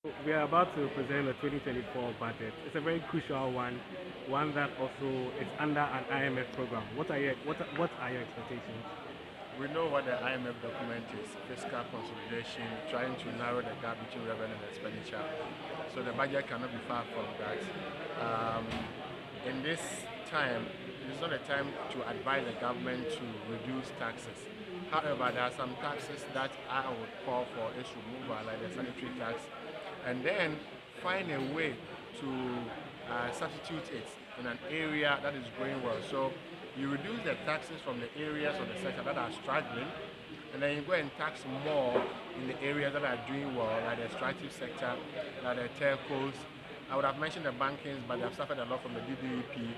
We are about to present the 2024 budget. It's a very crucial one that also is under an IMF program. What are your expectations? We know what the IMF document is, fiscal consolidation, trying to narrow the gap between revenue and expenditure. So the budget cannot be far from that. Um, in this time, it is not a time to advise the government to reduce taxes. However, there are some taxes that I would call for its removal, like the sanitary tax, and then find a way to substitute it in an area that is growing well. So you reduce the taxes from the areas of the sector that are struggling, and then you go and tax more in the areas that are doing well, like the extractive sector, like the telcos. I would have mentioned the bankings, but they have suffered a lot from the DDEP,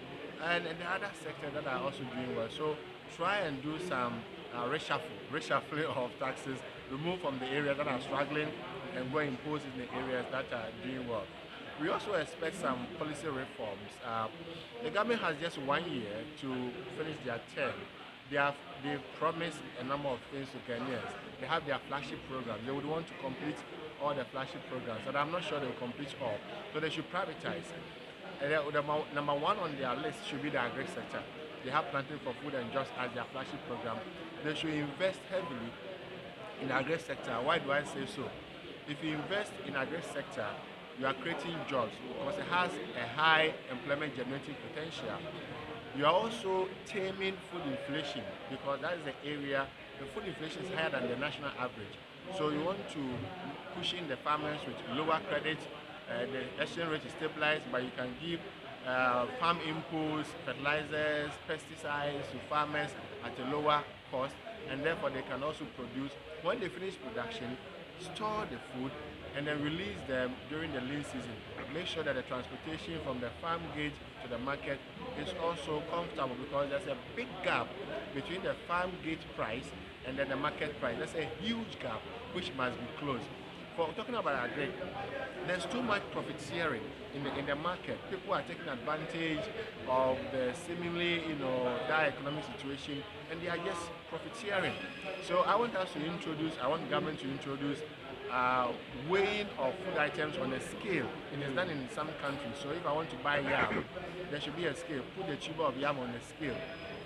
and the other sectors that are also doing well. So try and do some reshuffling of taxes, remove from the areas that are struggling, and go impose in the areas that are doing well. We also expect some policy reforms. The government has just 1 year to finish their term. They've promised a number of things to Kenyans. They have their flagship programs. They would want to complete all the flagship programs, and I'm not sure they'll complete all. So they should privatize. And number one on their list should be the agri sector. They have planting for food and jobs as their flagship program. They should invest heavily in the agri sector. Why do I say so? If you invest in agri sector, you are creating jobs because it has a high employment generating potential. You are also taming food inflation because that is the area the food inflation is higher than the national average. So you want to push in the farmers with lower credit. The exchange rate is stabilized, but you can give farm inputs, fertilizers, pesticides to farmers at a lower cost, and therefore they can also produce. When they finish production, store the food and then release them during the lean season. Make sure that the transportation from the farm gate to the market is also comfortable because there's a big gap between the farm gate price and then the market price. There's a huge gap which must be closed. For talking about agri, there's too much profit sharing in the market. People are taking advantage of the seemingly dire economic situation, and they are just profit sharing. So I want the government to introduce weighing of food items on a scale. It is done in some countries. So if I want to buy yam, there should be a scale. Put the tuber of yam on the scale.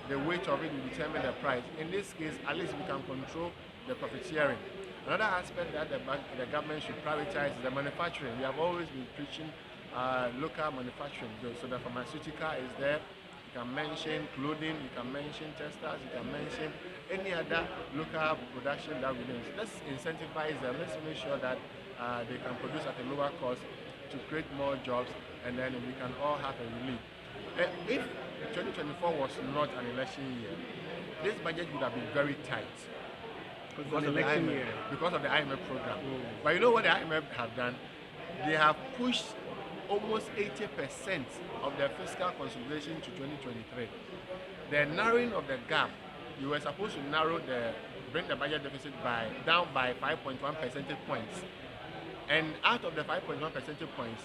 The weight of it will determine the price. In this case, at least we can control the profit sharing. Another aspect that the government should prioritize is the manufacturing. We have always been preaching local manufacturing. So the pharmaceutical is there. You can mention clothing, you can mention textiles, you can mention any other local production that we need. Let's incentivize them. Let's make sure that they can produce at a lower cost to create more jobs, and then we can all have a relief. If 2024 was not an election year, this budget would have been very tight because of the IMF program. But you know what the IMF have done? They have pushed almost 80% of their fiscal consolidation to 2023. The narrowing of the gap, you were supposed to bring the budget deficit down by 5.1 percentage points. And out of the 5.1 percentage points,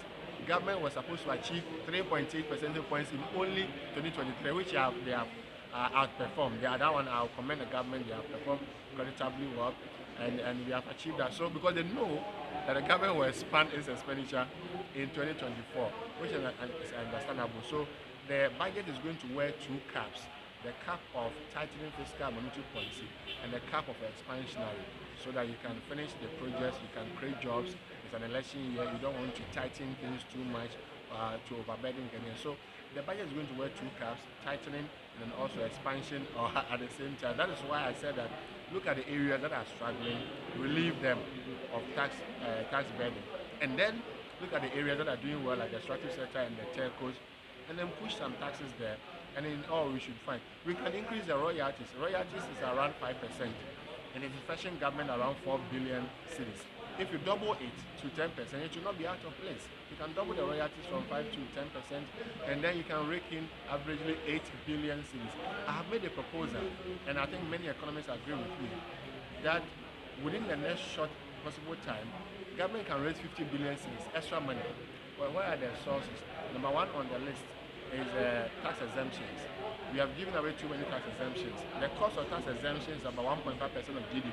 government was supposed to achieve 3.8 percentage points in only 2023, which they have outperformed. That one I'll commend the government. They have performed creditably well, and we have achieved that. So because they know that the government will expand its expenditure in 2024, which is understandable. So the budget is going to wear two caps: the cap of tightening fiscal monetary policy and the cap of expansionary, so that you can finish the projects, you can create jobs. It's an election year. You don't want to tighten things too much to overburden Kenya. So the budget is going to wear two caps: tightening and then also expansion at the same time. That is why I said that look at the areas that are struggling, relieve them of tax burden, and then look at the areas that are doing well, like the extractive sector and the telcos, and then push some taxes there. And in all, we should find we can increase the royalties. Royalties is around 5%, and it's fetching government around 4 billion cedis. If you double it to 10%, it will not be out of place. You can double the royalties from 5 to 10%, and then you can rake in averagely 8 billion cedis. I have made a proposal, and I think many economists agree with me, that within the next short possible time, government can raise 50 billion cedis, extra money. Well, where are the sources? Number one on the list is tax exemptions. We have given away too many tax exemptions. The cost of tax exemptions is about 1.5% of GDP.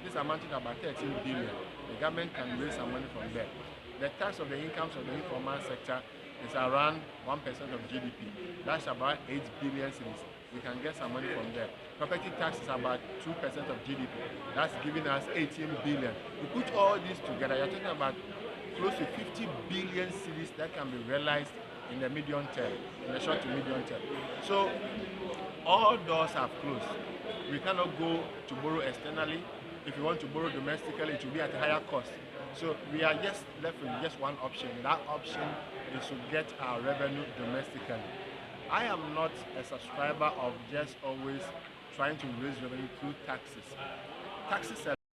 This amounting to about 13 billion. The government can raise some money from there. The tax of the incomes of the informal sector is around 1% of GDP. That's about 8 billion cedis. We can get some money from there. Property tax is about 2% of GDP. That's giving us 18 billion. You put all these together, you're talking about close to 50 billion cedis that can be realized in the medium term, in the short to medium term. So all doors have closed. We cannot go to borrow externally. If you want to borrow domestically, it will be at a higher cost. So we are just left with just one option. That option is to get our revenue domestically. I am not a subscriber of just always trying to raise revenue through taxes. Taxes are